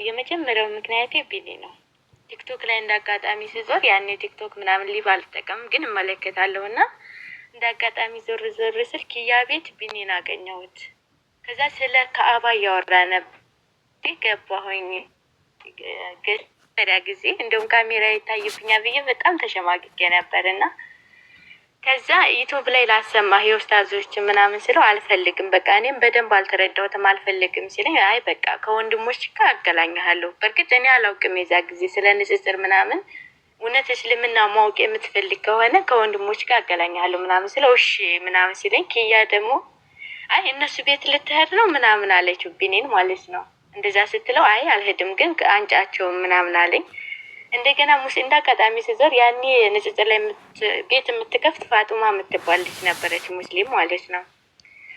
የመጀመሪያው ምክንያቴ ቢኒ ነው። ቲክቶክ ላይ እንዳጋጣሚ ሲዞር ያኔ ቲክቶክ ምናምን ሊብ አልጠቀምም ግን እመለከታለሁና እንዳጋጣሚ ዞር ስል ኪያ ቤት ቢኒን አገኘሁት። ከዛ ስለ ከአባ እያወራ ነበር ገባሁኝ። ገሪያ ጊዜ እንደውም ካሜራ ይታይብኛል ብዬ በጣም ተሸማግጌ ነበርና ከዛ ዩቲዩብ ላይ ላሰማህ የኡስታዞች ምናምን ስለው አልፈልግም በቃ እኔም በደንብ አልተረዳሁትም አልፈልግም ሲለኝ አይ በቃ ከወንድሞች ጋር አገናኛለሁ። በርግጥ እኔ አላውቅም የዛ ጊዜ ስለ ንጽጽር ምናምን እውነት እስልምና ማወቅ የምትፈልግ ከሆነ ከወንድሞች ጋር አገናኛለሁ ምናምን ስለው እሺ ምናምን ሲለኝ ኪያ ደግሞ አይ እነሱ ቤት ልትሄድ ነው ምናምን አለችው ቢኒን ማለት ነው። እንደዛ ስትለው አይ አልሄድም ግን አንጫቸው ምናምን አለኝ። እንደገና እንዳጋጣሚ ሲዞር ያኔ ንጽጽር ላይ ቤት የምትከፍት ፋጡማ የምትባል ልጅ ነበረች ሙስሊም ማለት ነው።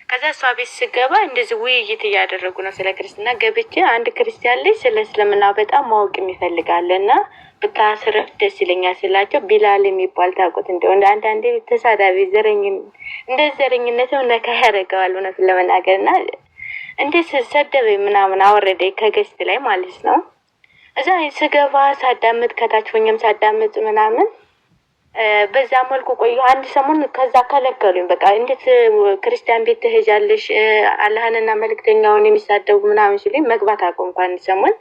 ከዛ እሷ ቤት ስገባ እንደዚህ ውይይት እያደረጉ ነው ስለ ክርስትና። ገብቼ አንድ ክርስቲያን ልጅ ስለ እስልምና በጣም ማወቅ የሚፈልጋለና ብታስረፍ ደስ ይለኛል ስላቸው ቢላል የሚባል ታውቁት እንደው አንዳንዴ ተሳዳቢ ዘረኝነትም ነካ ያደርገዋል እውነቱን ለመናገርና እንዴት ሰደበኝ ምናምን አወረደኝ ከገስት ላይ ማለት ነው። እዛ ስገባ ሳዳምጥ ከታች ሆኜም ሳዳምጥ ምናምን በዛ መልኩ ቆዩ አንድ ሰሞን። ከዛ ከለከሉኝ በቃ እንዴት ክርስቲያን ቤት ትሄጃለሽ አላህንና መልእክተኛውን የሚሳደቡ ምናምን ሲሉኝ መግባት አቆምኩ አንድ ሰሞን።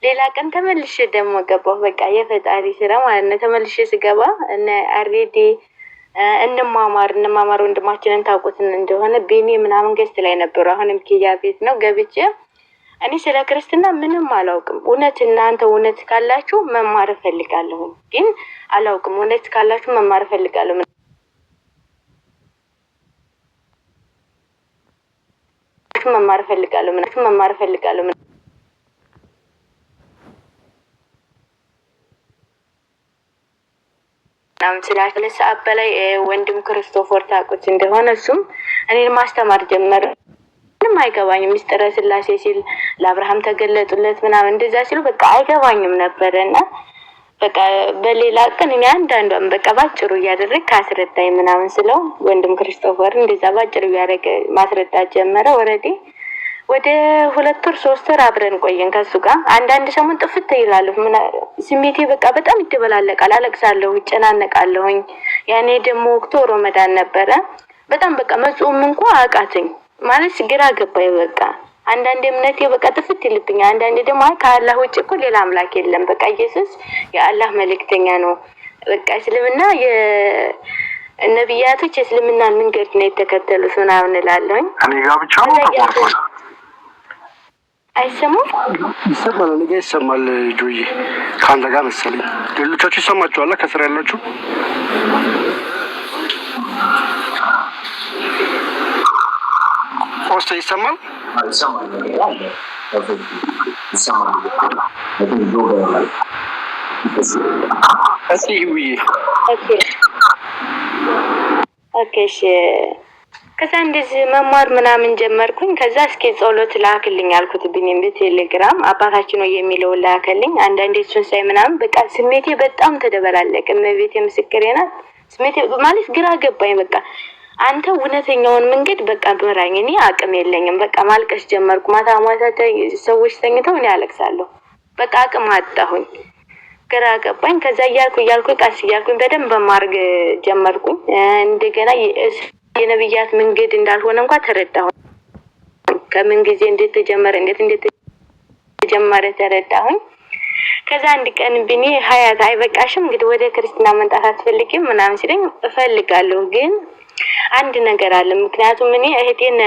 ሌላ ቀን ተመልሼ ደግሞ ገባሁ። በቃ የፈጣሪ ስራ ማለት ነው። ተመልሼ ስገባ እነ አሬዲ እንማማር ወንድማችንን ታውቁትን እንደሆነ ቢኒ ምናምን ገስት ላይ ነበሩ። አሁንም ኪያ ቤት ነው ገብቼ እኔ ስለ ክርስትና ምንም አላውቅም። እውነት እናንተ እውነት ካላችሁ መማር እፈልጋለሁ ግን አላውቅም። እውነት ካላችሁ መማር እፈልጋለሁ መማር እፈልጋለሁ ምናምን ስላለ ሰዓት በላይ ወንድም ክርስቶፈር ታውቁት እንደሆነ እሱም እኔን ማስተማር ጀመረ። ምንም አይገባኝም። ሚስጥረ ስላሴ ሲል ለአብርሃም ተገለጡለት ምናምን እንደዛ ሲሉ በቃ አይገባኝም ነበርና በቃ በሌላ ቀን እኔ አንዳንዷን በቃ ባጭሩ እያደረግ ካስረዳኝ ምናምን ስለው ወንድም ክርስቶፈር እንደዛ ባጭሩ ያደረገ ማስረዳት ጀመረ። ወደ 2 ወር 3 ወር አብረን ቆየን ከሱ ጋር። አንዳንድ ሰሞን ጥፍት ይላል ስሜቴ በቃ በጣም ይደበላለቃል። አለቅሳለሁ፣ እጨናነቃለሁኝ። ያኔ ደግሞ ወቅቱ ረመዳን ነበረ። በጣም በቃ መጾም እንኳን አቃተኝ ማለት ግራ ገባኝ። በቃ አንዳንዴ እምነቴ በቃ ጥፍት ይልብኛል። አንዳንዴ ደግሞ ከአላህ ውጭ እኮ ሌላ አምላክ የለም፣ በቃ ኢየሱስ የአላህ መልእክተኛ ነው። በቃ እስልምና የነብያቶች የእስልምናን መንገድ ነው የተከተሉት ምናምን እላለሁኝ። እኔ ጋር ብቻ ነው አይሰማም? ይሰማል። እኔ ጋር ይሰማል። ጆዬ ከአንተ ጋር መሰለኝ። ሌሎቻችሁ ይሰማችኋል? ከስር ያላችሁ ፖስት ይሰማል? ኦኬ ከዛ እንደዚህ መማር ምናምን ጀመርኩኝ። ከዛ እስኪ ጸሎት ላክልኝ አልኩት ቢኒም በቴሌግራም አባታችን ነው የሚለው ላከልኝ። አንዳንዴ እሱን ሳይ ምናምን በቃ ስሜቴ በጣም ተደበላለቀ። እመቤቴ ምስክሬ ናት። ስሜቴ ማለት ግራ ገባኝ። በቃ አንተ እውነተኛውን መንገድ በቃ ምራኝ፣ እኔ አቅም የለኝም። በቃ ማልቀስ ጀመርኩ። ማታ ሰዎች ተኝተው እኔ አለቅሳለሁ። በቃ አቅም አጣሁኝ። ግራ ገባኝ። ከዛ እያልኩኝ ቀስ እያልኩኝ በደንብ ማርግ ጀመርኩኝ። እንደገና የነብያት መንገድ እንዳልሆነ እንኳን ተረዳሁ። ከምን ጊዜ እንዴት ተጀመረ ተረዳሁኝ። ከዛ አንድ ቀን ቢኒ ሀያት አይበቃሽም እንግዲህ ወደ ክርስትና መምጣት አትፈልጊም ምናምን ሲለኝ እፈልጋለሁ ግን አንድ ነገር አለ። ምክንያቱም እኔ እህቴን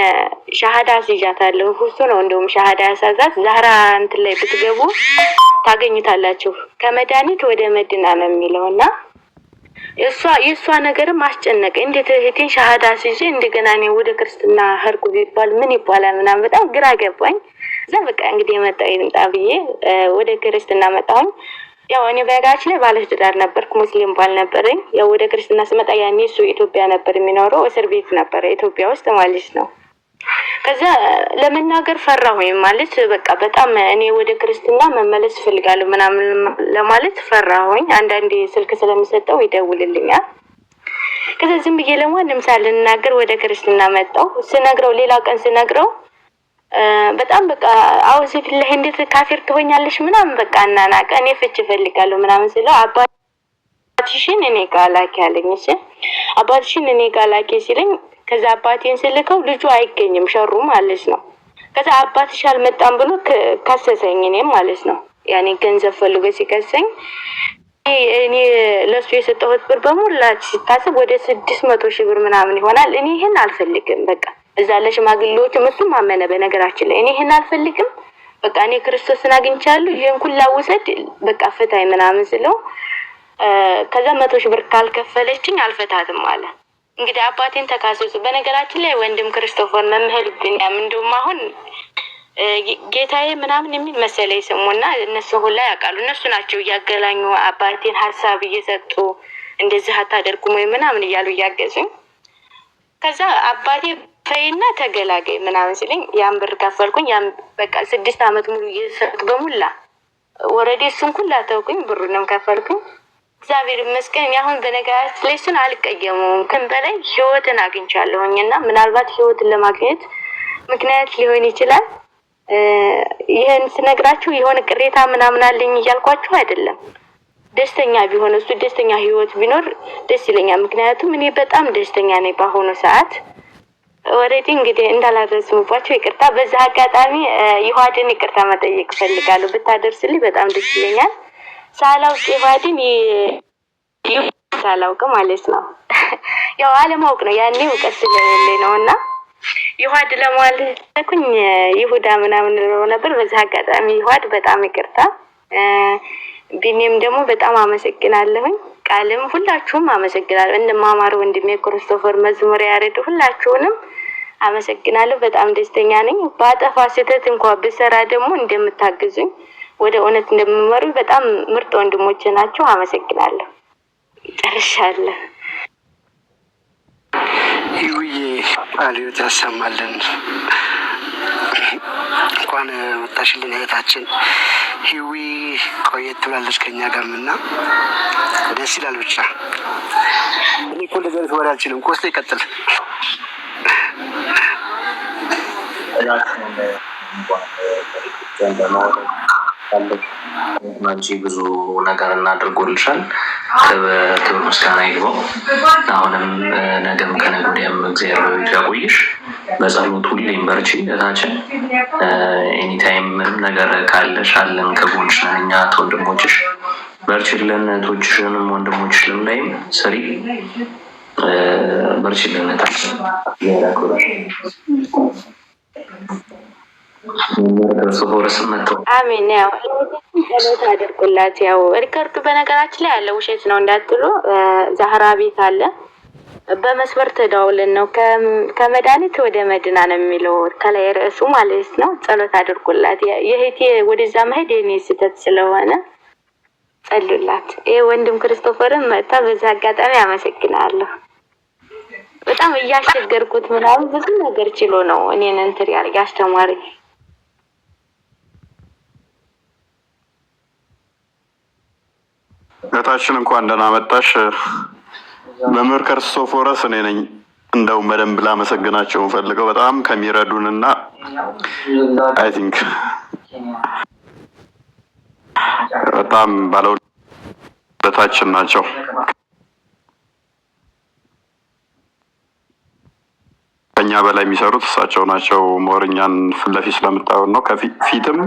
ሻሃዳ አስይዣታለሁ። እሱ ነው እንደውም ሻሃዳ ያሳዛት። ዛህራ እንትን ላይ ብትገቡ ታገኙታላችሁ። ከመድኃኒት ወደ መድና ነው የሚለውና የእሷ ነገርም አስጨነቀኝ። እንዴት እህቴን ሻሃዳ አስይዤ እንደገና እኔ ወደ ክርስትና ሄድኩ ቢባል ምን ይባላል ምናምን በጣም ግራ ገባኝ። እዛ በቃ እንግዲህ የመጣው ይምጣ ብዬ ወደ ክርስትና መጣሁኝ። ያው እኔ በጋች ላይ ባለትዳር ነበርኩ፣ ሙስሊም ባል ነበረኝ። ያው ወደ ክርስትና ስመጣ ያኔ እሱ ኢትዮጵያ ነበር የሚኖረው፣ እስር ቤት ነበር ኢትዮጵያ ውስጥ ማለት ነው። ከዛ ለመናገር ፈራሁኝ ማለት በቃ በጣም እኔ ወደ ክርስትና መመለስ ፈልጋለሁ ምናምን ለማለት ፈራሁኝ። አንዳንዴ ስልክ ስለሚሰጠው ይደውልልኛል። ከዛ ዝም ብዬ ለማንም ሳልናገር ወደ ክርስትና መጣሁ። ስነግረው ሌላ ቀን ስነግረው በጣም በቃ አውዚ ቢላህ እንዴት ካፊር ትሆኛለሽ ምናምን በቃ እናናቀ እኔ ፍች እፈልጋለሁ ምናምን ስለው አባትሽን እኔ ጋር ላኪ አለኝ። እሺ አባትሽን እኔ ጋር ላኪ ሲለኝ ከዛ አባቴን ስልከው ልጁ አይገኝም ሸሩ ማለት ነው። ከዛ አባትሽ አልመጣም ብሎ ከሰሰኝ እኔም ማለት ነው። ያኔ ገንዘብ ፈልጎ ሲከሰኝ እኔ ለሱ የሰጠሁት ብር በሙላ ሲታሰብ ወደ 600,000 ብር ምናምን ይሆናል። እኔ ይሄን አልፈልግም በቃ እዛ ለሽማግሌዎች እሱም አመነ። በነገራችን ላይ እኔ ይሄን አልፈልግም በቃ እኔ ክርስቶስን አግኝቻለሁ ይሄን ሁላ ውሰድ በቃ ፍታይ ምናምን ስለው ከዛ 100,000 ብር ካልከፈለችኝ አልፈታትም አለ። እንግዲህ አባቴን ተካሰሱ። በነገራችን ላይ ወንድም ክርስቶፈር መምህር ቢንያም እንደውም አሁን ጌታዬ ምናምን የሚል መሰለኝ ስሙና እነሱ ሁላ ያውቃሉ። እነሱ ናቸው እያገላኙ አባቴን ሀሳብ እየሰጡ እንደዚህ አታደርጉም ወይ ምናምን እያሉ እያገዙኝ ከዛ አባቴ ፈይና ተገላገይ ምናምን ሲለኝ ያን ብር ከፈልኩኝ። ያን በቃ 6 አመት ሙሉ እየሰሩት በሙላ ወረዴ እሱን ሁላ ተውኩኝ፣ ብሩንም ከፈልኩኝ። እግዚአብሔር ይመስገን። አሁን በነገራችን ላይ እሱን አልቀየሙም። ግን በላይ ህይወትን አግኝቻለሁኝና ምናልባት ህይወትን ለማግኘት ምክንያት ሊሆን ይችላል። ይሄን ስነግራችሁ የሆነ ቅሬታ ምናምን አለኝ እያልኳችሁ አይደለም። ደስተኛ ቢሆን እሱ ደስተኛ ህይወት ቢኖር ደስ ይለኛል። ምክንያቱም እኔ በጣም ደስተኛ ነኝ በአሁኑ ሰዓት። ወሬዲ እንግዲህ እንዳላረዝምባችሁ ይቅርታ። በዛ አጋጣሚ ይሁዳን ይቅርታ መጠየቅ ፈልጋለሁ። ብታደርስልኝ በጣም ደስ ይለኛል። ሳላውቅ ይሁዳን ሳላውቅ ማለት ነው ያው አለማወቅ ነው ያኔ እውቀት ስለሌለኝ ነውና ይሁዳ ለማለት ተኩኝ ይሁዳ ምናምን ነው ነበር። በዛ አጋጣሚ ይሁዳ በጣም ይቅርታ። ቢኒም ደግሞ በጣም አመሰግናለሁኝ። ቃልም ሁላችሁም አመሰግናለሁ። እንደማማሩ ወንድሜ ክርስቶፈር መዝሙር ያሬድ ሁላችሁንም አመሰግናለሁ። በጣም ደስተኛ ነኝ። ባጠፋ ስህተት እንኳን ብሰራ ደግሞ እንደምታግዙኝ ወደ እውነት እንደምመሩ በጣም ምርጥ ወንድሞቼ ናቸው። አመሰግናለሁ። ጨርሻለሁ። ይውዬ አልዮት ያሰማልን። እንኳን መጣሽልን እህታችን ሂዊ። ቆየት ትላለች ከኛ ጋርምና ደስ ይላል። ብቻ እኔ እኮ እንደዚህ አይነት ወሬ አልችልም። ኮስቴ ይቀጥል። አንቺ ብዙ ነገር እናድርጎልሻል። ክብር ምስጋና ይግባው። አሁንም ነገም ከነገ ወዲያም እግዚአብሔር ያቆይሽ። በጸሎት ሁሌም በርቺ እህታችን። ኤኒታይም ምንም ነገር ካለሽ አለን ከጎንሽ ነን እኛ ወንድሞችሽ። በርቺልን። እህቶችሽንም ወንድሞችሽንም ላይም ስሪ። በርቺልን እህታችን። አሜን። ያው ጸሎት አድርጉላት። ያው ሪከርዱ በነገራችን ላይ ያለ ውሸት ነው እንዳትሉ። ዛህራ ቤት አለ በመስበር ተዳውልን ነው ከመድኃኒት ወደ መድና ነው የሚለው ከላይ ርዕሱ ማለት ነው። ጸሎት አድርጉላት። የእህቴ ወደዛ መሄድ የኔ ስህተት ስለሆነ ጸልዩላት። ይሄ ወንድም ክርስቶፈርን መጣ። በዛ አጋጣሚ አመሰግናለሁ። በጣም እያስቸገርኩት ምናምን ብዙ ነገር ችሎ ነው እኔን እንትን ያስተማረኝ። እህታችን እንኳን ደህና መጣሽ። መምህር ክርስቶፎረስ እኔ ነኝ። እንደው በደንብ ላመሰግናቸው ፈልገው በጣም ከሚረዱንና አይ ቲንክ በጣም ባለውለታችን ናቸው። ከኛ በላይ የሚሰሩት እሳቸው ናቸው። ሞርኛን ፊት ለፊት ስለምታዩን ነው። ከፊትም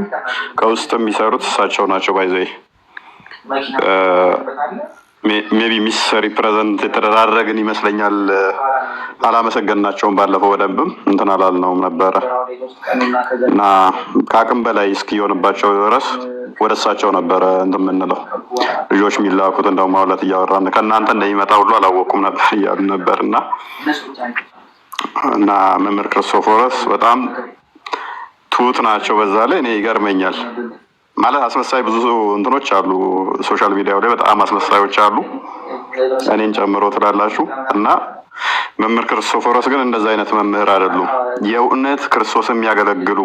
ከውስጥም የሚሰሩት እሳቸው ናቸው። ባይዘይ ሜቢ ሚስ ሪፕሬዘንት የተደራረግን ይመስለኛል። አላመሰገንናቸውም። ባለፈው በደንብም እንትን አላልነውም ነበረ እና ከአቅም በላይ እስኪሆንባቸው ድረስ ወደ እሳቸው ነበረ እንትን የምንለው። ልጆች የሚላኩት እንደው ማውለት እያወራን ከእናንተ እንደሚመጣ ሁሉ አላወቁም ነበር እያሉ ነበር እና መምህር ክርስቶፎረስ በጣም ትሁት ናቸው። በዛ ላይ እኔ ይገርመኛል ማለት አስመሳይ ብዙ እንትኖች አሉ ሶሻል ሚዲያው ላይ በጣም አስመሳዮች አሉ፣ እኔን ጨምሮ ትላላችሁ። እና መምህር ክርስቶፎረስ ግን እንደዛ አይነት መምህር አይደሉም። የእውነት ክርስቶስ የሚያገለግሉ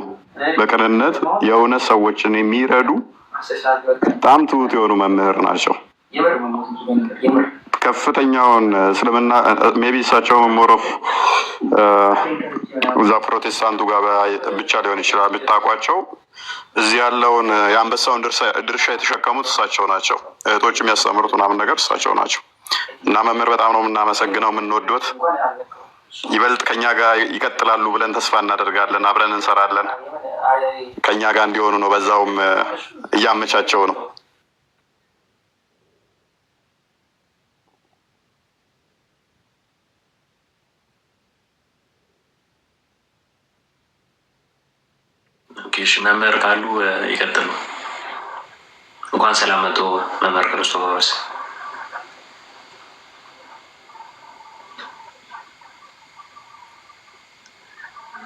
በቅንነት የእውነት ሰዎችን የሚረዱ በጣም ትሁት የሆኑ መምህር ናቸው። ከፍተኛውን እስልምና ሜቢ እሳቸው ሞሮፍ እዛ ፕሮቴስታንቱ ጋር ብቻ ሊሆን ይችላል ብታውቋቸው፣ እዚህ ያለውን የአንበሳውን ድርሻ የተሸከሙት እሳቸው ናቸው። እህቶች የሚያስተምሩት ምናምን ነገር እሳቸው ናቸው። እና መምህር በጣም ነው የምናመሰግነው፣ የምንወዶት። ይበልጥ ከኛ ጋር ይቀጥላሉ ብለን ተስፋ እናደርጋለን። አብረን እንሰራለን። ከኛ ጋር እንዲሆኑ ነው፣ በዛውም እያመቻቸው ነው። ኦኬሽ መምህር ካሉ ይቀጥሉ። እንኳን ሰላም መጡ መምህር ክርስቶስ።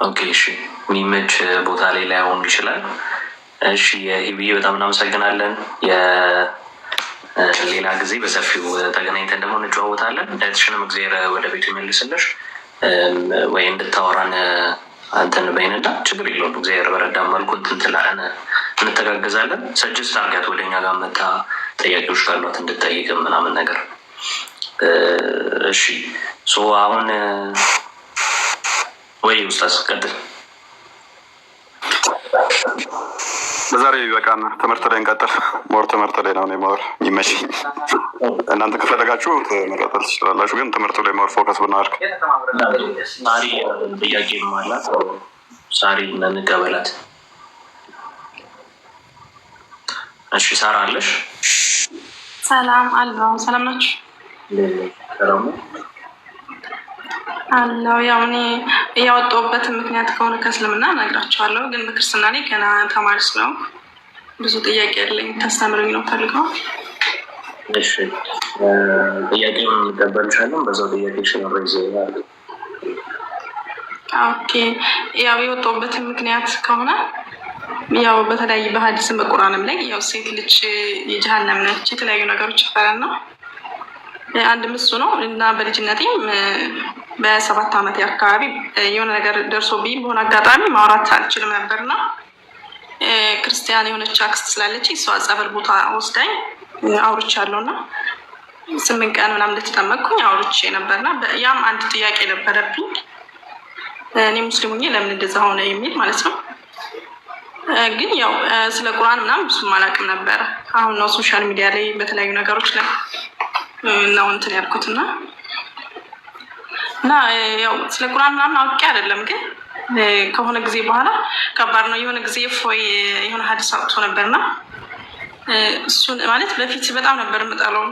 ኦኬ እሺ፣ የሚመች ቦታ ላይ ላይሆን ይችላል። እሺ ይብዬ በጣም እናመሰግናለን። ሌላ ጊዜ በሰፊው ተገናኝተን ደግሞ እንጨዋወታለን። እህትሽንም እግዚአብሔር ወደ ቤቱ ይመልስልሽ ወይ እንድታወራን አንተን በይንና ችግር የለውም። እግዚአብሔር በረዳን መልኩ እንትን ትላለን፣ እንተጋገዛለን። ሰጅስት አርጋት ወደኛ ጋር መጣ ጥያቄዎች ካሏት እንድጠይቅም ምናምን ነገር። እሺ አሁን ወይ ኡስታዝ ቀጥል። በዛሬ በቃና ትምህርት ላይ እንቀጥል። ሞር ትምህርት ላይ ነው ሞር የሚመችኝ። እናንተ ከፈለጋችሁ መቀጠል ትችላላችሁ፣ ግን ትምህርቱ ላይ ሞር ፎከስ ብናደርግ። ሳሪ ጥያቄ ማላት ሳሪ እንቀበላት። እሺ ሳራ አለሽ? ሰላም አለው። ሰላም ናችሁ? አለው። ያው እኔ ያወጣሁበትን ምክንያት ከሆነ ከእስልምና እነግራችኋለሁ፣ ግን በክርስትና ላይ ገና ተማሪ ስለሆንኩ ብዙ ጥያቄ ያለኝ ታስተምሩኝ ነው ፈልገው። እሺ ጥያቄውን እንቀበልሻለን። በዛው ጥያቄሽን ሬዝ ያለ ኦኬ። ያው የወጣሁበትን ምክንያት ከሆነ ያው በተለያዩ በሐዲስም በቁርአንም ላይ ያው ሴት ልጅ የጀሃነም ነች የተለያዩ ነገሮች ይፈራል ነው አንድ ምሱ ነው። እና በልጅነቴም በ7 ዓመት አካባቢ የሆነ ነገር ደርሶብኝ በሆነ አጋጣሚ ማውራት አልችልም ነበርና ክርስቲያን የሆነች አክስት ስላለች እሷ ጸበል ቦታ ወስዳኝ አውርቻለሁና 8 ቀን ምናምን እንደተጠመቅኩኝ አውርቼ ነበርና ያም አንድ ጥያቄ ነበረብኝ። እኔ ሙስሊም ሆኜ ለምን እንደዛ ሆነ የሚል ማለት ነው። ግን ያው ስለ ቁርአን ምናምን ብዙም አላውቅም ነበረ። አሁን ነው ሶሻል ሚዲያ ላይ በተለያዩ ነገሮች ላይ ነው እንትን ያልኩትና እና ያው ስለ ቁርአን ምናምን አውቄ አይደለም፣ ግን ከሆነ ጊዜ በኋላ ከባድ ነው። የሆነ ጊዜ ፎይ የሆነ ሐዲስ አውጥቶ ነበርና እሱን ማለት በፊት በጣም ነበር የምጠለው።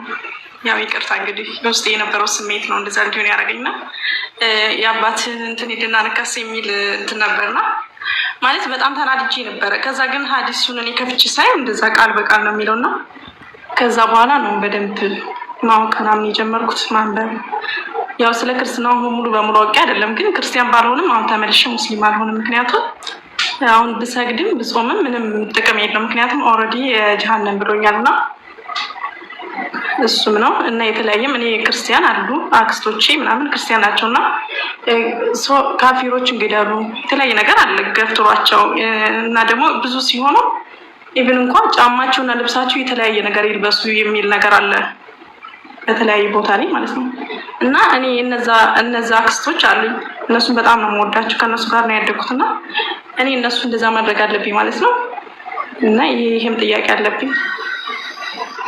ያው ይቅርታ እንግዲህ በውስጤ የነበረው ስሜት ነው እንደዛ እንዲሆን ያደረገኝና የአባትን እንትን ሄድና ነካስ የሚል እንትን ነበርና ማለት በጣም ተናድጄ ነበረ። ከዛ ግን ሐዲሱን እኔ ከፍቼ ሳይ እንደዛ ቃል በቃል ነው የሚለውና ከዛ በኋላ ነው በደንብ ማወቅ ምናምን የጀመርኩት ማንበብ። ያው ስለ ክርስትናው ሙሉ በሙሉ አውቄ አይደለም፣ ግን ክርስቲያን ባልሆንም አሁን ተመልሼ ሙስሊም አልሆንም። ምክንያቱም አሁን ብሰግድም ብጾምም ምንም ጥቅም የለም፣ ምክንያቱም ኦልሬዲ ጀሃነም ብሎኛልና እሱም ነው። እና የተለያየም እኔ ክርስቲያን አሉ አክስቶቼ ምናምን ክርስቲያን ናቸውና ካፊሮች እንግዳሉ የተለያየ ነገር አለ ገፍቷቸው እና ደግሞ ብዙ ሲሆኑ ኢቭን እንኳን ጫማቸውና ልብሳቸው የተለያየ ነገር ይልበሱ የሚል ነገር አለ በተለያየ ቦታ ላይ ማለት ነው። እና እኔ እነዛ አክስቶች አሉኝ፣ እነሱን በጣም ነው የምወዳቸው፣ ከእነሱ ጋር ነው ያደግኩትና እኔ እነሱ እንደዛ ማድረግ አለብኝ ማለት ነው። እና ይሄም ጥያቄ አለብኝ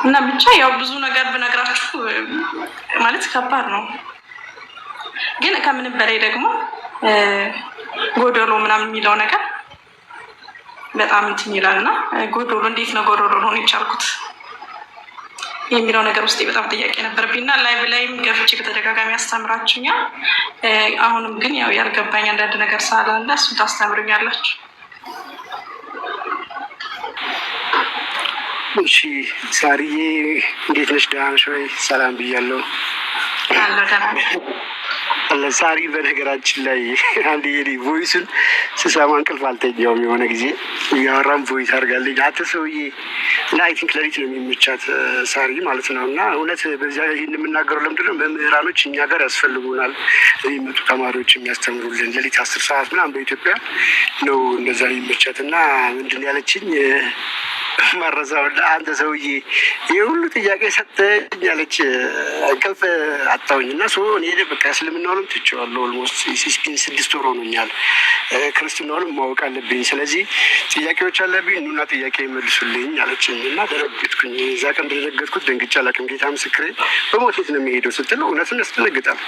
እና ብቻ ያው ብዙ ነገር ብነግራችሁ ማለት ከባድ ነው። ግን ከምንም በላይ ደግሞ ጎደሎ ምናምን የሚለው ነገር በጣም እንትን ይላልና ጎደሎ እንዴት ነው ጎደሎ ሆኖ የቻልኩት የሚለው ነገር ውስጥ በጣም ጥያቄ ነበረብኝና ላይቭ ላይም ገብቼ በተደጋጋሚ አስተምራችሁኛል። አሁንም ግን ያው ያልገባኝ አንዳንድ ነገር ሳላለ እሱ ታስተምሩኛላችሁ። እሺ ሳሪዬ እንዴት ነሽ? ደህና ነሽ ወይ? ሰላም ብያለሁ። ለሳሪ በነገራችን ላይ አንድ የኔ ቮይስን ስሰማ እንቅልፍ አልተኛውም። የሆነ ጊዜ እያወራም ቮይስ አድርጋለች አንተ ሰውዬ እና አይ ቲንክ ሌሊት ነው የሚመቻት ሳሪ ማለት ነው። እና እውነት በዚያ ይህን የምናገረው ለምንድን ነው? መምህራኖች እኛ ጋር ያስፈልጉናል። የሚመጡ ተማሪዎች የሚያስተምሩልን ሌሊት 10 ሰዓት ምናምን በኢትዮጵያ ነው እንደዛ የሚመቻት። እና ምንድን ያለችኝ ማረሳው አንተ ሰውዬ ይህ ሁሉ ጥያቄ ሰጠኝ ያለች እንቅልፍ አጣሁኝ። እና እኔ በቃ እስልምናውንም ትቼዋለሁ። ኦልሞስት 6 ወር ሆኖኛል። ክርስትናውንም ማወቅ አለብኝ። ስለዚህ ጥያቄዎች አለብኝ ኑና ጥያቄ ይመልሱልኝ አለችኝ። እና ደነገጥኩኝ። እዛ ቀን እንደደነገጥኩት ደንግጬ አላውቅም። ጌታ ምስክሬ በሞቴት ነው የሚሄደው ስትል እውነትን ያስደነግጣል።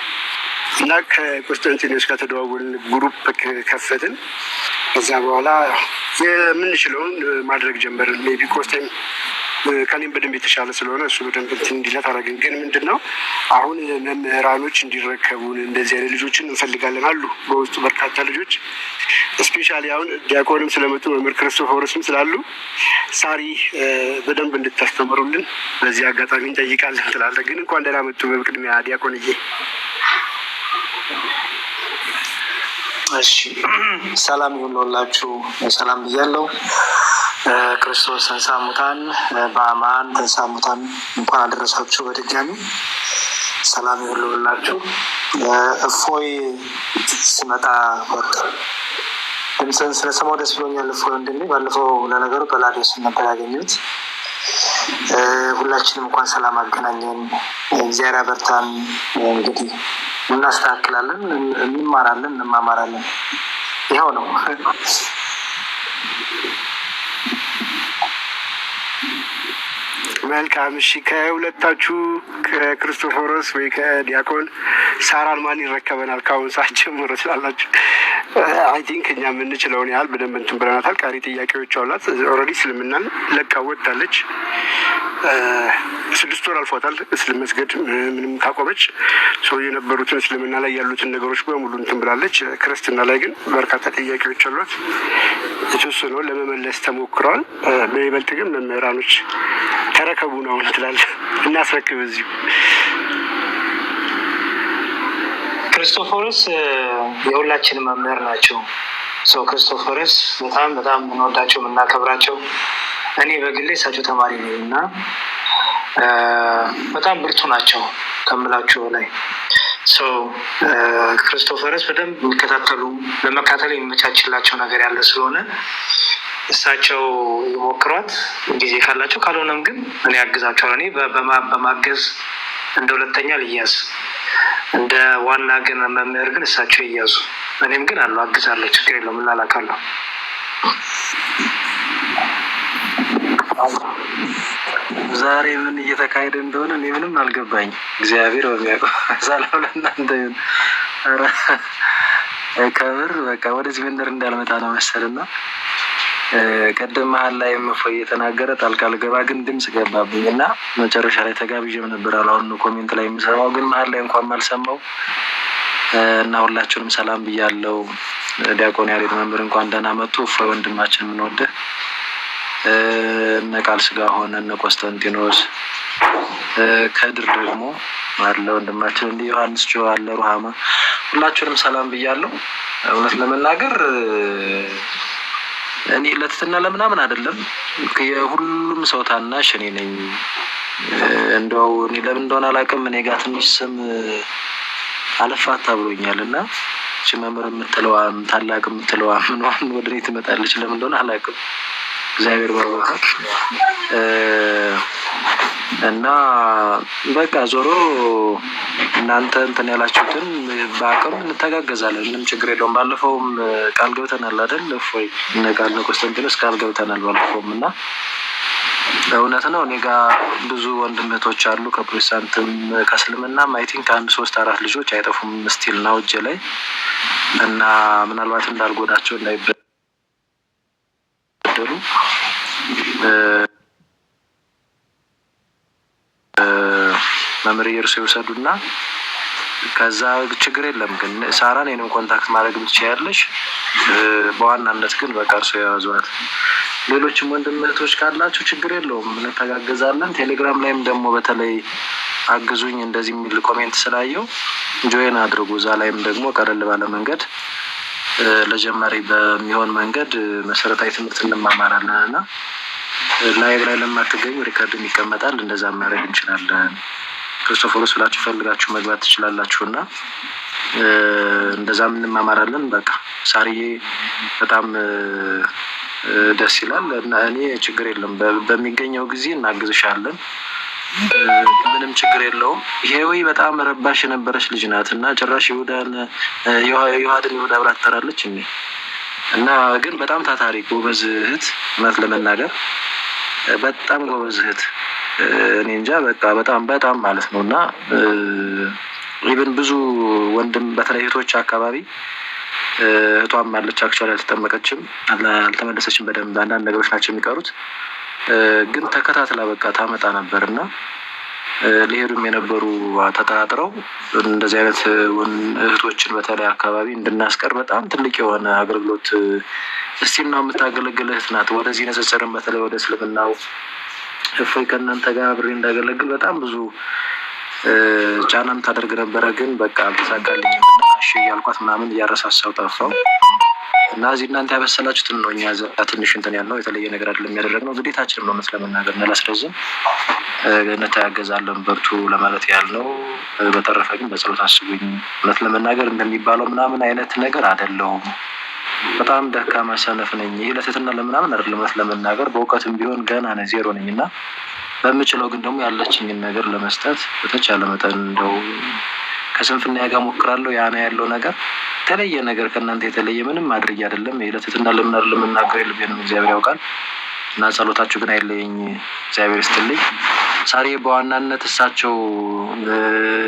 እና ከቆስጠንጢኖስ ጋር ተደዋወልን፣ ግሩፕ ከፈትን። ከዛ በኋላ የምንችለውን ማድረግ ጀመርን። ሜይ ቢ ኮስቴም ከኔም በደንብ የተሻለ ስለሆነ እሱ በደንብ እንትን እንዲለት አደረግን። ግን ምንድን ነው አሁን መምህራኖች እንዲረከቡን እንደዚህ አይነት ልጆችን እንፈልጋለን አሉ በውስጡ በርካታ ልጆች። ስፔሻሊ አሁን ዲያቆንም ስለመጡ መምህር ክርስቶፎሮስም ስላሉ ሳሪ በደንብ እንድታስተምሩልን በዚህ አጋጣሚ እንጠይቃለን ትላለ። ግን እንኳን ደህና መጡ በቅድሚያ ዲያቆንዬ። እሺ ሰላም ይሁንላችሁ። ሰላም ብያለሁ። ክርስቶስ ተንሥአ እሙታን በአማን ተንሥአ እሙታን እንኳን አደረሳችሁ። በድጋሚ ሰላም ይሁንላችሁ። እፎይ ስመጣ ወጣ ድምፅህን ስለሰማሁ ደስ ብሎኛል። እፎይ ወንድሜ፣ ባለፈው ለነገሩ በላዲዮስ ነበር ያገኘሁት። ሁላችንም እንኳን ሰላም አገናኘን። እግዚአብሔር ያበርታን። እንግዲህ እናስተካክላለን፣ እንማራለን፣ እንማማራለን። ይኸው ነው። መልካም። እሺ ከሁለታችሁ ከክርስቶፎሮስ ወይ ከዲያቆን ሳራን ማን ይረከበናል? ከአሁን ሰዓት ጀምሮ ስላላችሁ አይ ቲንክ እኛ የምንችለውን ያህል በደንብ እንትን ብለናታል። ቀሪ ጥያቄዎች አሏት። ኦልሬዲ እስልምናን ለቃ ወጣለች። 6 ወር አልፏታል እስልም መስገድ ምንም ካቆመች። ሰው የነበሩትን እስልምና ላይ ያሉትን ነገሮች በሙሉ እንትን ብላለች። ክርስትና ላይ ግን በርካታ ጥያቄዎች አሏት። የተወሰነውን ለመመለስ ተሞክረዋል። በይበልጥ ግን መምህራኖች ተረከቡ ነው እንትላል እናስረክብ። እዚሁ ክርስቶፎሮስ የሁላችንም መምህር ናቸው። ሰው ክርስቶፎሮስ በጣም በጣም የምንወዳቸው የምናከብራቸው፣ እኔ በግሌ እሳቸው ተማሪ ነኝ እና በጣም ብርቱ ናቸው ከምላችሁ በላይ። ክርስቶፎሮስ በደንብ የሚከታተሉ ለመካተል የሚመቻችላቸው ነገር ያለ ስለሆነ እሳቸው ይሞክሯት ጊዜ ካላቸው፣ ካልሆነም ግን እኔ ያግዛቸዋል። እኔ በማገዝ እንደ ሁለተኛ ልያዝ፣ እንደ ዋና ግን መምህር ግን እሳቸው ይያዙ። እኔም ግን አለው አግዛለሁ፣ ችግር የለውም፣ እላላካለሁ። ዛሬ ምን እየተካሄደ እንደሆነ እኔ ምንም አልገባኝ። እግዚአብሔር በሚያውቀው ሰላም ለእናንተ ይሁን። ከምር በቃ ወደዚህ መንደር እንዳልመጣ ነው መሰልና ቀደም መሀል ላይ እፎይ እየተናገረ ጣልቃ ልገባ ግን ድምጽ ገባብኝ እና መጨረሻ ላይ ተጋብዤም ነበር። አሁን ኮሜንት ላይ የምሰማው ግን መሀል ላይ እንኳን አልሰማው እና ሁላችሁንም ሰላም ብያለሁ። ዲያቆን ያሬድ መምህር እንኳን ደህና መጡ። እፎይ ወንድማችን ምንወደህ እነ ቃል ስጋ ሆነ እነ ቆስጠንጢኖስ ከድር ደግሞ አለ ወንድማችን እንዲህ ዮሐንስ ጆ አለ ሩሃማ፣ ሁላችሁንም ሰላም ብያለሁ። እውነት ለመናገር እኔ ለትትና ለምናምን አይደለም፣ የሁሉም ሰው ታናሽ እኔ ነኝ። እንደው እኔ ለምን እንደሆነ አላውቅም፣ እኔ ጋር ትንሽ ስም አለፋታ ብሎኛል እና እቺ መምህር የምትለዋም ታላቅ የምትለዋም ምንም ወደ እኔ ትመጣለች። ለምን እንደሆነ አላውቅም። እግዚአብሔር ባርኮት እና በቃ ዞሮ እናንተ እንትን ያላችሁትን በአቅም እንተጋገዛለን፣ ምንም ችግር የለውም። ባለፈውም ቃል ገብተናል አይደል? እፎይ እነ ቃል ቆስጠንጢኖስ ቃል ገብተናል ባለፈውም እና እውነት ነው። እኔ ጋር ብዙ ወንድም እህቶች አሉ ከፕሮቴስታንትም ከእስልምናም አይ ቲንክ 1 3 4 ልጆች አይጠፉም ስቲል ነው እጄ ላይ እና ምናልባት እንዳልጎዳቸው እንዳይበደሉ መምህር እርሱ ይወሰዱና ከዛ ችግር የለም። ግን ሳራን የኔን ኮንታክት ማድረግ ትችያለሽ። በዋናነት ግን በቃ እርሱ የያዟት። ሌሎችም ወንድም እህቶች ካላችሁ ችግር የለውም፣ እንተጋገዛለን። ቴሌግራም ላይም ደግሞ በተለይ አግዙኝ እንደዚህ የሚል ኮሜንት ስላየው ጆይን አድርጉ። እዛ ላይም ደግሞ ቀለል ባለ መንገድ ለጀማሪ በሚሆን መንገድ መሰረታዊ ትምህርት እንማማራለን እና ላይቭ ላይ ለማትገኙ ሪከርድም ይቀመጣል። እንደዛ ማድረግ እንችላለን። ክርስቶፎሮስ ብላችሁ ፈልጋችሁ መግባት ትችላላችሁ እና እንደዛም እንማማራለን። በቃ ሳርዬ በጣም ደስ ይላል እና እኔ ችግር የለም በሚገኘው ጊዜ እናግዝሻለን። ምንም ችግር የለውም። ይሄ በጣም ረባሽ የነበረች ልጅ ናት እና ጭራሽ ይሁዳን ይሁዳ ብላ ትጠራለች እና ግን በጣም ታታሪ ጎበዝ እህት፣ እውነት ለመናገር በጣም ጎበዝ እህት። እኔ እንጃ በቃ በጣም ማለት ነው እና ኢቭን ብዙ ወንድም በተለይ እህቶች አካባቢ እህቷም አለች አክቹዋሊ አልተጠመቀችም፣ አልተመለሰችም። በደንብ አንዳንድ ነገሮች ናቸው የሚቀሩት፣ ግን ተከታትላ በቃ ታመጣ ነበር እና ሊሄዱም የነበሩ ተጠራጥረው እንደዚህ አይነት እህቶችን በተለይ አካባቢ እንድናስቀር በጣም ትልቅ የሆነ አገልግሎት እስቲል ነው የምታገለግል እህት ናት። ወደዚህ ንጽጽርም በተለይ ወደ እስልምናው እፎይ ከእናንተ ጋር አብሬ እንዳገለግል በጣም ብዙ ጫናም ታደርግ ነበረ። ግን በቃ አልተሳካልኝም። እሺ እያልኳት ምናምን እያረሳሳው ጠፋው እና እዚህ እናንተ ያበሰላችሁትን ነው እኛ ትንሽ እንትን ያልነው የተለየ ነገር አይደለም ያደረግነው፣ ግዴታችንም ነው እውነት ለመናገር ላስረዝም እንተያገዛለን በርቱ ለማለት ያልነው። በተረፈ ግን በጸሎት አስቡኝ። እውነት ለመናገር እንደሚባለው ምናምን አይነት ነገር አይደለሁም። በጣም ደካማ ሰነፍ ነኝ። ይህ ለሴትና ለምናምን አይደለም። እውነት ለመናገር በእውቀትም ቢሆን ገና ነኝ፣ ዜሮ ነኝ እና በምችለው ግን ደግሞ ያለችኝን ነገር ለመስጠት በተቻለ መጠን እንደው ከስንፍና ጋር ሞክራለሁ። ያና ያለው ነገር የተለየ ነገር ከእናንተ የተለየ ምንም ማድረግ አይደለም። የለትትና ለምን አይደለም እናገር የልቤንም እግዚአብሔር ያውቃል እና ጸሎታችሁ ግን አይለየኝ። እግዚአብሔር ይስጥልኝ። ሳሪ በዋናነት እሳቸው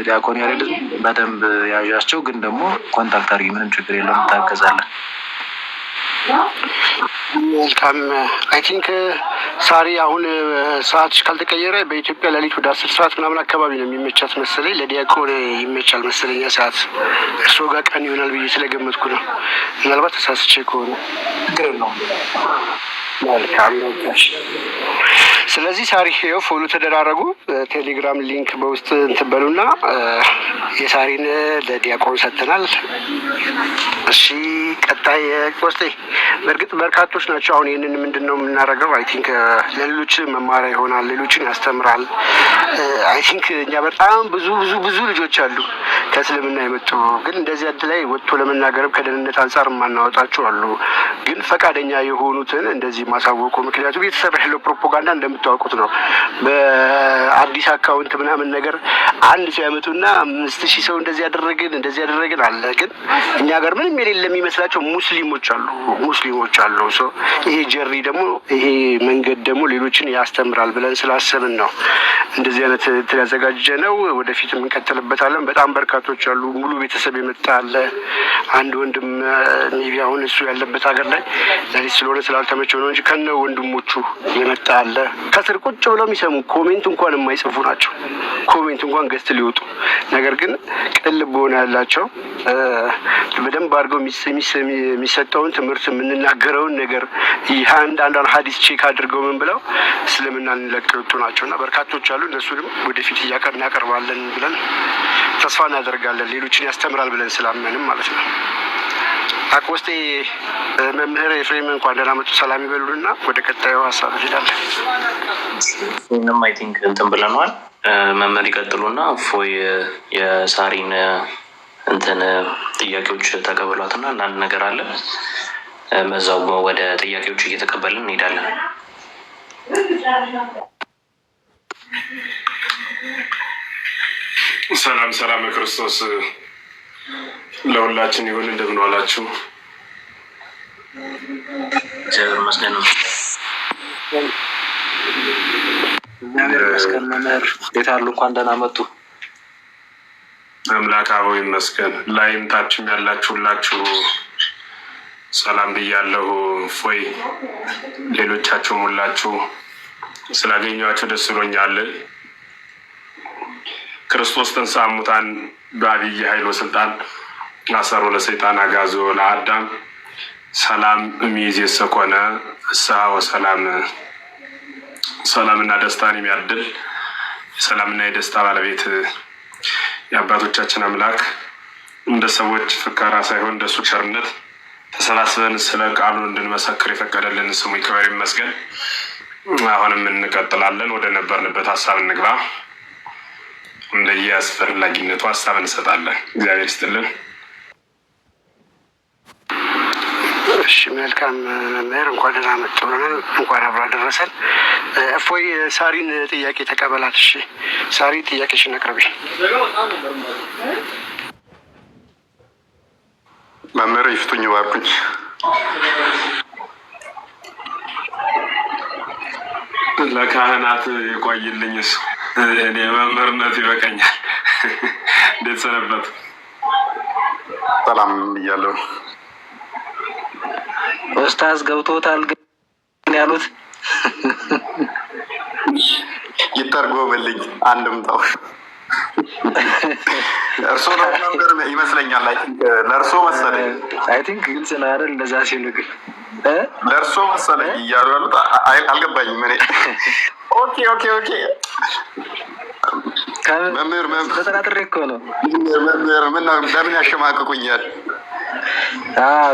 ዲያቆን ያሬድን በደንብ ያዣቸው፣ ግን ደግሞ ኮንታክት አድርጊ፣ ምንም ችግር የለም፣ ታገዛለን። መልካም። አይ ቲንክ ሳሪ አሁን ሰዓትሽ ካልተቀየረ በኢትዮጵያ ሌሊት ወደ 10 ሰዓት ምናምን አካባቢ ነው የሚመቻት መሰለኝ። ለዲያቆን ይመቻል መሰለኝ ሰዓት። እርስዎ ጋር ቀን ይሆናል ብዬ ስለገመትኩ ነው። ምናልባት ተሳስቼ ከሆነ ችግር ነው። መልካም ነው። ስለዚህ ሳሪ ይኸው ፎሎ ተደራረጉ። ቴሌግራም ሊንክ በውስጥ እንትን በሉና የሳሪን ለዲያቆን ሰጥተናል። እሺ ቀጣይ ቆስጤ በእርግጥ በርካቶች ናቸው። አሁን ይህንን ምንድን ነው የምናደርገው? አይ ቲንክ ለሌሎች መማሪያ ይሆናል፣ ሌሎችን ያስተምራል። አይ ቲንክ እኛ በጣም ብዙ ልጆች አሉ ከእስልምና የመጡ ግን እንደዚህ አንድ ላይ ወጥቶ ለመናገርም ከደህንነት አንጻር የማናወጣቸው አሉ። ግን ፈቃደኛ የሆኑትን እንደዚህ ማሳወቁ፣ ምክንያቱም እየተሰራ ያለው ፕሮፓጋንዳ እንደምታወቁት ነው። በአዲስ አካውንት ምናምን ነገር አንድ ሰው ያመጡና 5000 ሰው እንደዚህ ያደረግን አለ። ግን እኛ ጋር ምንም የሌለ የሚመስላቸው ሙስሊሞች አሉ። ይሄ ጀሪ ደግሞ ይሄ መንገድ ደግሞ ሌሎችን ያስተምራል ብለን ስላሰብን ነው እንደዚህ አይነት ያዘጋጀ ነው። ወደፊት እንቀጥልበታለን። በጣም በርካቶች አሉ። ሙሉ ቤተሰብ የመጣ አለ። አንድ ወንድም ሜቢ አሁን እሱ ያለበት ሀገር ላይ ለሊት ስለሆነ ስላልተመቸው ነው እንጂ ከነ ወንድሞቹ የመጣ አለ። ከስር ቁጭ ብለው የሚሰሙ ኮሜንት እንኳን የማይጽፉ ናቸው። ኮሜንት እንኳን ገዝት ሊወጡ ነገር ግን ቅልብ ሆነ ያላቸው በደንብ አድርገው የሚሰጠውን ትምህርት የምንናገረውን ነገር አንዳንዷን ሀዲስ ቼክ አድርገው ምን ብለው እስልምናን ለቀው የወጡ ናቸው እና በርካቶች አሉ። እነሱንም ወደፊት እናቀርባለን ብለን ተስፋ እናደርጋለን። ሌሎችን ያስተምራል ብለን ስላመንም ማለት ነው። አቆስቴ መምህር ኤፍሬም እንኳን ደህና መጡ። ሰላም ይበሉና ወደ ቀጣዩ ሀሳብ እንሄዳለን። ምንም አይ ቲንክ እንትን ብለናል። መምህር ይቀጥሉና እፎይ የሳሪን እንትን ጥያቄዎች ተቀበሏትና አንዳንድ ነገር አለ መዛው ወደ ጥያቄዎች እየተቀበልን እንሄዳለን። ሰላም ክርስቶስ ለሁላችን ይሁን። እንደምን ዋላችሁ? እግዚአብሔር ይመስገን። እግዚአብሔር ይመስገን። መምህር እንዴት አሉ? እንኳን ደህና መጡ። አምላክ አበው ይመስገን። ላይም ታችም ያላችሁ ሁላችሁ ሰላም ብያለሁ። እፎይ ሌሎቻችሁም ሁላችሁ ስላገኘኋችሁ ደስ ብሎኛል። ክርስቶስ ተንሥአ እሙታን በዐቢይ ኃይል ወሥልጣን አሰሮ ለሰይጣን አግዓዞ ለአዳም ሰላም እምይእዜሰ ኮነ ፍስሐ ወሰላም። ሰላምና ደስታን የሚያድል የሰላምና የደስታ ባለቤት የአባቶቻችን አምላክ እንደ ሰዎች ፍካራ ሳይሆን እንደሱ ቸርነት ተሰባስበን ስለ ቃሉ እንድንመሰክር የፈቀደልን ስሙ ይክበር ይመስገን። አሁንም እንቀጥላለን። ወደ ነበርንበት ሀሳብ እንግባ። እንደየአስፈላጊነቱ ሀሳብ እንሰጣለን። እግዚአብሔር ይስጥልን። እሺ መልካም መምህር፣ እንኳን ደህና መጡ ብለናል። እንኳን አብሮ አደረሰን። እፎይ ሳሪን ጥያቄ ተቀበላት። እሺ ሳሪ ጥያቄሽን አቅርቢ። መምህር ይፍቱኝ ባርኩኝ። ለካህናት ይቆይልኝ። እሱ እኔ መምህርነት ይበቃኛል። እንዴት ሰነበቱ? ሰላም እያለሁ ኡስታዝ ገብቶታል ግን ያሉት ይተርጎምልኝ አንድምታው እርሶ ነው መምህር ይመስለኛል። ለእርሶ መሰለኝ አይ ቲንክ ግልጽ ነው አይደል? እንደዛ ሲሉ ግን ለእርሶ መሰለኝ እያሉ ያሉት አልገባኝም። እኔ ኦኬ መምህር ተጠራጥሬ እኮ ነው። መምህር ለምን ያሸማቅቁኛል?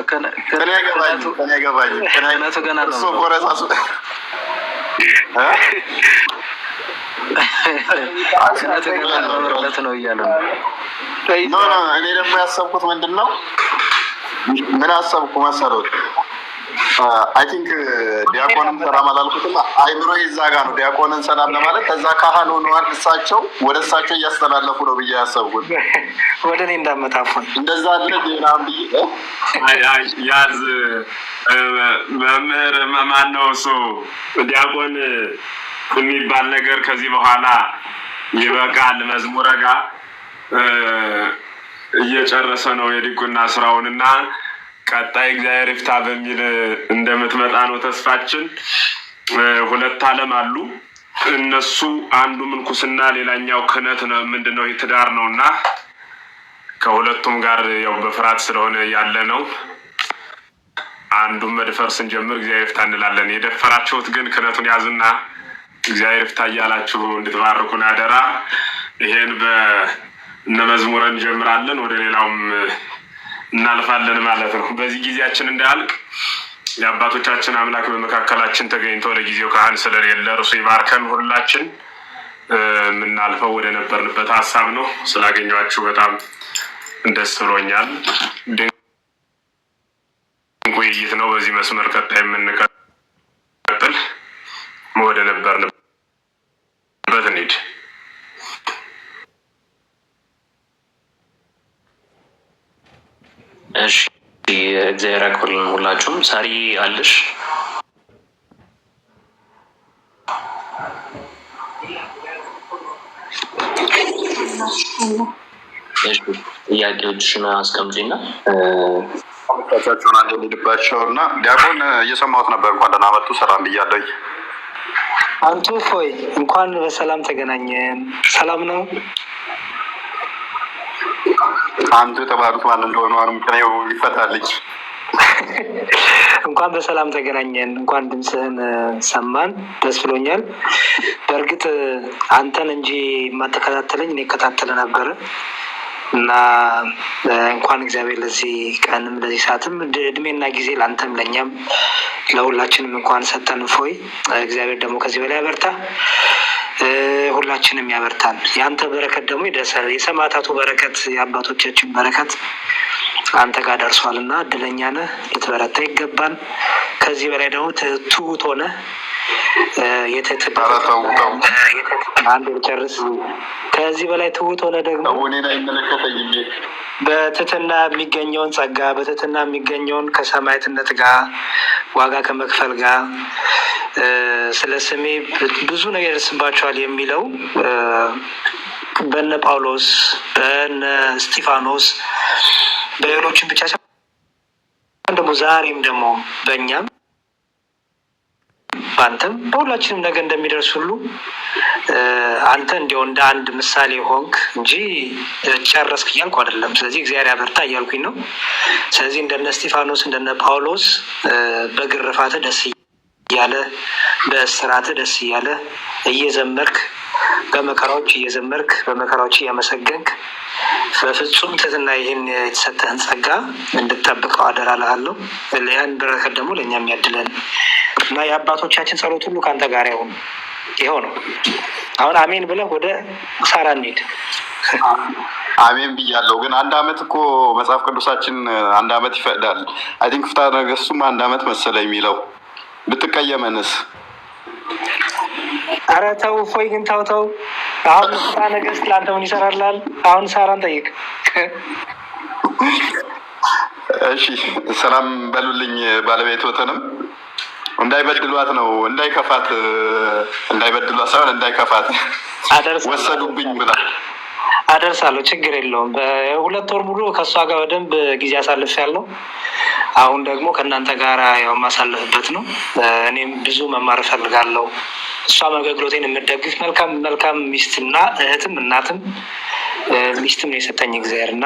ከኔ ያገባኝ ከነቱ ገና ነው እርሶ ቆረጻሱ ለት ነው እያለ ነው። እኔ ደግሞ ያሰብኩት ምንድን ነው? ምን አሰብኩ መሰሎት? አይ ቲንክ ዲያቆንን ሰላም አላልኩትም። አይምሮ ይዛ ጋ ነው ዲያቆንን ሰላም ለማለት ከዛ ካህን ሆነዋል። እሳቸው ወደ እሳቸው እያስተላለፉ ነው ብዬ ያሰብኩት። ወደ እኔ እንዳመጣፉን እንደዛ አለ ዜናም ብዬ ያዝ መምህር ማን ነው እሱ? ዲያቆን የሚባል ነገር ከዚህ በኋላ ይበቃል። መዝሙረ ጋ እየጨረሰ ነው የዲቁና ስራውንና ቀጣይ እግዚአብሔር ይፍታ በሚል እንደምትመጣ ነው ተስፋችን። ሁለት ዓለም አሉ እነሱ፣ አንዱ ምንኩስና ሌላኛው ክህነት ነው። ምንድነው ትዳር ነውና ከሁለቱም ጋር ያው በፍርሃት ስለሆነ ያለ ነው። አንዱን መድፈር ስንጀምር እግዚአብሔር ይፍታ እንላለን። የደፈራችሁት ግን ክህነቱን ያዙና እግዚአብሔር ይፍታ እያላችሁ እንድትባርኩን አደራ። ይሄን በእነ መዝሙረ እንጀምራለን፣ ወደ ሌላውም እናልፋለን ማለት ነው። በዚህ ጊዜያችን እንዳያልቅ የአባቶቻችን አምላክ በመካከላችን ተገኝቶ ለጊዜው ካህን ስለሌለ እርሱ ይባርከን። ሁላችን የምናልፈው ወደ ነበርንበት ሀሳብ ነው። ስላገኘኋችሁ በጣም ደስ ብሎኛል። ድንቅ ውይይት ነው። በዚህ መስመር ቀጣይ የምንቀጥል ወደ ነበርንበት እንሂድ። እሺ እግዚአብሔር ያክብርልን ሁላችሁም። ሳሪ አለሽ? እሺ ጥያቄዎችሽን አስቀምጪና ቻቸውን አንድልባቸው እና ዲያቆን እየሰማሁት ነበር። እንኳን ደህና መጡ ሰላም ብያለኝ። አንቱ ፎይ እንኳን በሰላም ተገናኘን። ሰላም ነው? አንዱ የተባሉት ማን እንደሆኑ አሁንም ከኔው ይፈታልኝ። እንኳን በሰላም ተገናኘን። እንኳን ድምፅህን ሰማን፣ ደስ ብሎኛል። በእርግጥ አንተን እንጂ የማትከታተለኝ እኔ እከታተል ነበር እና እንኳን እግዚአብሔር ለዚህ ቀንም ለዚህ ሰዓትም እድሜና ጊዜ ለአንተም ለእኛም ለሁላችንም እንኳን ሰጠን። ፎይ እግዚአብሔር ደግሞ ከዚህ በላይ ያበርታ፣ ሁላችንም ያበርታን። የአንተ በረከት ደግሞ ይደርሳል። የሰማዕታቱ በረከት የአባቶቻችን በረከት አንተ ጋር ደርሷል እና እድለኛ ነህ። ልትበረታ ይገባል። ከዚህ በላይ ደግሞ ትሁት ሆነ አንድ ጨርስ። ከዚህ በላይ ትሁት ሆነ ደግሞ በትህትና የሚገኘውን ጸጋ፣ በትህትና የሚገኘውን ከሰማዕትነት ጋር ዋጋ ከመክፈል ጋር ስለ ስሜ ብዙ ነገር ይደርስባቸዋል የሚለው በነ ጳውሎስ በነ እስጢፋኖስ በሌሎችን ብቻ ሳይሆን ደግሞ ዛሬም ደግሞ በእኛም በአንተም በሁላችንም ነገር እንደሚደርስ ሁሉ አንተ እንዲያው እንደ አንድ ምሳሌ ሆንክ እንጂ ጨረስክ እያልኩ አይደለም። ስለዚህ እግዚአብሔር ያበርታ እያልኩኝ ነው። ስለዚህ እንደነ እስጢፋኖስ እንደነ ጳውሎስ በግርፋት ደስ እያለ በስርዓት ደስ እያለ እየዘመርክ በመከራዎች እየዘመርክ በመከራዎች እያመሰገንክ በፍጹም ትህትና ይህን የተሰጠህን ጸጋ እንድጠብቀው አደራ እልሃለሁ። ያን በረከት ደግሞ ለእኛ የሚያድለን እና የአባቶቻችን ጸሎት ሁሉ ከአንተ ጋር ይሁን። ይኸው ነው። አሁን አሜን ብለህ ወደ ሳራ እንሂድ። አሜን ብያለሁ። ግን 1 ዓመት እኮ መጽሐፍ ቅዱሳችን 1 ዓመት ይፈቅዳል። አይ ቲንክ ፍትሐ ነገሥቱም 1 ዓመት መሰለ የሚለው። ብትቀየመንስ? አረ ተው እፎይ፣ ግን ተው። አሁን ፍትሐ ነገሥት ለአንተ ምን ይሰራላል? አሁን ሳራን ጠይቅ። እሺ ሰላም በሉልኝ ባለቤትዎትንም እንዳይበድሏት ነው እንዳይከፋት፣ እንዳይበድሏት ሳይሆን እንዳይከፋት ወሰዱብኝ ብላ አደርሳለሁ። ችግር የለውም። በ2 ወር ሙሉ ከእሷ ጋር በደንብ ጊዜ አሳልፍ ያለው አሁን ደግሞ ከእናንተ ጋር ያው ማሳለፍበት ነው። እኔም ብዙ መማር እፈልጋለሁ። እሷ አገልግሎቴን የምደግፍ መልካም ሚስትና እህትም እናትም ሚስትም ነው የሰጠኝ እግዚአብሔር እና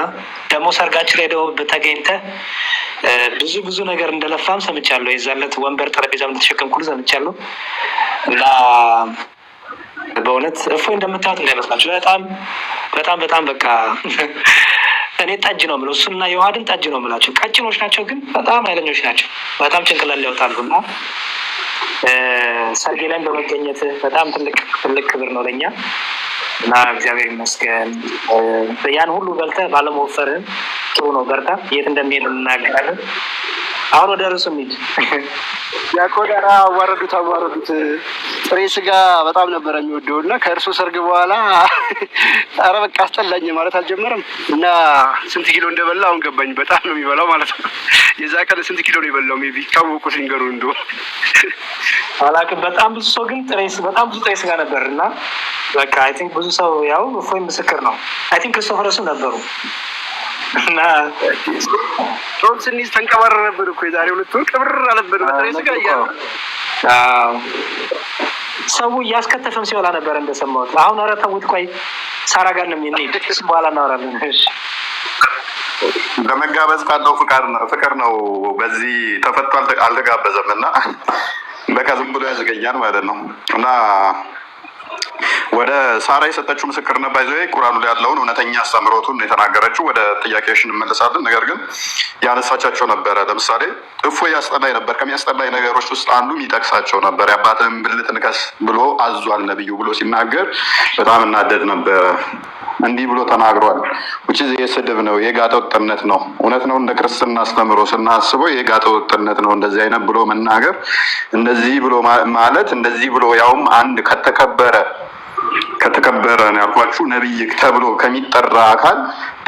ደግሞ ሰርጋችን ላይ ደግሞ ተገኝተህ ብዙ ነገር እንደለፋም ሰምቻለሁ። የዛለት ወንበር ጠረጴዛ እንደተሸከምኩ ሰምቻለሁ እና በእውነት እፎይ እንደምታዩት እንዳይመስላችሁ በጣም በቃ እኔ ጠጅ ነው የምለው። እሱና የውሃድን ጠጅ ነው የምላቸው። ቀጭኖች ናቸው ግን በጣም ኃይለኞች ናቸው። በጣም ጭንቅላት ሊያወጣሉ እና ሰርጌ ላይ በመገኘት በጣም ትልቅ ክብር ነው ለእኛ እና እግዚአብሔር ይመስገን። ያን ሁሉ በልተህ ባለመወፈርህም ጥሩ ነው። በርታ። የት እንደሚሄድ እናገራለን። አሁን ወደ ርዕሱ እንሂድ። ያቆዳራ አዋረዱት። ጥሬ ስጋ በጣም ነበረ የሚወደው እና ከእርሱ ሰርግ በኋላ ኧረ በቃ አስጠላኝ ማለት አልጀመረም እና ስንት ኪሎ እንደበላ አሁን ገባኝ። በጣም ነው የሚበላው ማለት ነው። የዛ ቀን ስንት ኪሎ ነው የበላው? ሜይ ቢ ካወቁት ሲንገሩ እንደው አላውቅም። በጣም ብዙ ሰው ግን በጣም ብዙ ጥሬ ስጋ ነበር እና በቃ አይ ቲንክ ብዙ ሰው ያው እፎይ ምስክር ነው። አይ ቲንክ ክርስቶፈረስም ነበሩ እና ጾም ስንይዝ ተንቀባረረ ነበር እኮ የዛሬ 2 ወር ቅብር አለበት በጥሬ ስጋ እያለ ሰው እያስከተፈም ሲበላ ነበር እንደሰማሁት። አሁን ኧረ ተውት፣ ቆይ ሳራ ጋር ነው የምንሄድ፣ እሱ በኋላ እናወራለን። እሺ ለመጋበዝ ካለው ፍቅር ነው። በዚህ ተፈቶ አልተጋበዘም እና በቃ ዝም ብሎ ያዘገኛል ማለት ነው እና ወደ ሳራ የሰጠችው ምስክርነት ባይዘ ቁርአኑ ላይ ያለውን እውነተኛ አስተምሮቱን የተናገረችው። ወደ ጥያቄዎችን እንመለሳለን። ነገር ግን ያነሳቻቸው ነበረ። ለምሳሌ እፎይ ያስጠላኝ ነበር። ከሚያስጠላኝ ነገሮች ውስጥ አንዱ የሚጠቅሳቸው ነበር። የአባትህን ብልት ንከስ ብሎ አዟል ነብዩ ብሎ ሲናገር በጣም እናደድ ነበረ። እንዲህ ብሎ ተናግሯል። ውጭ የስድብ ነው፣ የጋጠ ወጥነት ነው። እውነት ነው። እንደ ክርስትና አስተምሮ ስናስበው የጋጠ ወጥነት ነው እንደዚህ አይነት ብሎ መናገር። እንደዚህ ብሎ ማለት እንደዚህ ብሎ ያውም አንድ ከተከበረ ነው ያልኳችሁ ነብይ ተብሎ ከሚጠራ አካል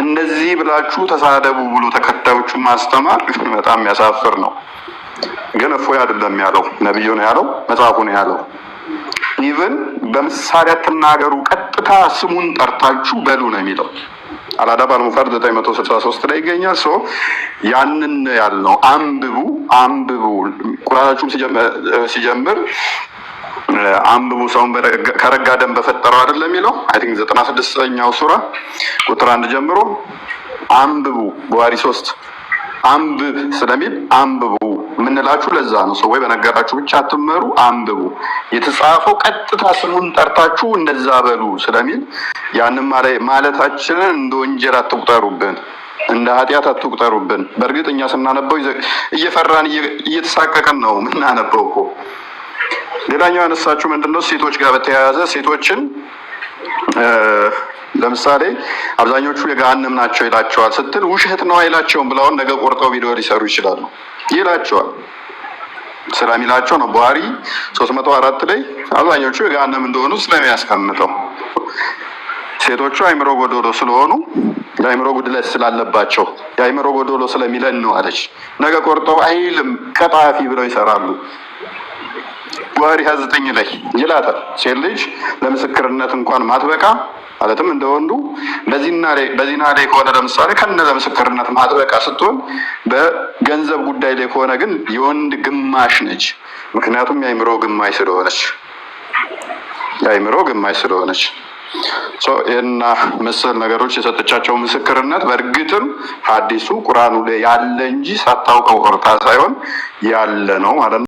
እንደዚህ ብላችሁ ተሳደቡ ብሎ ተከታዮቹ ማስተማር በጣም የሚያሳፍር ነው። ግን እፎይ አይደለም ያለው፣ ነብዩ ነው ያለው፣ መጽሐፉ ነው ያለው። ኢቭን በምሳሌ አትናገሩ፣ ቀጥታ ስሙን ጠርታችሁ በሉ ነው የሚለው። አልአዳብ አልሙፈረድ 963 ላይ ይገኛል። ያንን ያልነው አንብቡ ቁርአናችሁም ሲጀምር አንብቡ ሰውን ከረጋ ደም በፈጠረው አይደለም የሚለው። አይ ቲንክ 96ኛው ሱራ ቁጥር 1 ጀምሮ አንብቡ በዋሪ 3 አንብብ ስለሚል አንብቡ የምንላችሁ ለዛ ነው። ሰው ወይ በነገራችሁ ብቻ አትመሩ፣ አንብቡ። የተጻፈው ቀጥታ ስሙን ጠርታችሁ እንደዛ በሉ ስለሚል ያንን ማለታችንን እንደ ወንጀል አትቁጠሩብን፣ እንደ ኃጢአት አትቁጠሩብን። በእርግጥ እኛ ስናነበው እየፈራን እየተሳቀቀን ነው የምናነበው እኮ። ሌላኛው ያነሳችሁ ምንድነው? ሴቶች ጋር በተያያዘ ሴቶችን ለምሳሌ አብዛኞቹ የገሃነም ናቸው ይላቸዋል ስትል ውሸት ነው አይላቸውም ብለውን ነገ ቆርጠው ቪዲዮ ሊሰሩ ይችላሉ። ይላቸዋል ስለሚላቸው ነው። ቡሃሪ 304 ላይ አብዛኞቹ የገሃነም እንደሆኑ ስለሚያስቀምጠው ሴቶቹ አይምሮ ጎዶሎ ስለሆኑ የአይምሮ ጉድለት ስላለባቸው የአይምሮ ጎዶሎ ስለሚለን ነው አለች። ነገ ቆርጠው አይልም ቀጣፊ ብለው ይሰራሉ። ቡሃሪ 29 ላይ ይላታል ሴት ልጅ ለምስክርነት እንኳን ማትበቃ ማለትም እንደወንዱ በዚና ላይ ከሆነ ለምሳሌ ከነ ለምስክርነት ማትበቃ ስትሆን በገንዘብ ጉዳይ ላይ ከሆነ ግን የወንድ ግማሽ ነች። ምክንያቱም የአይምሮ ግማሽ ስለሆነች እና መሰል ነገሮች የሰጠቻቸው ምስክርነት በእርግጥም ሐዲሱ ቁርአኑ ላይ ያለ እንጂ ሳታውቀው ቀርታ ሳይሆን ያለ ነው ማለት ነው።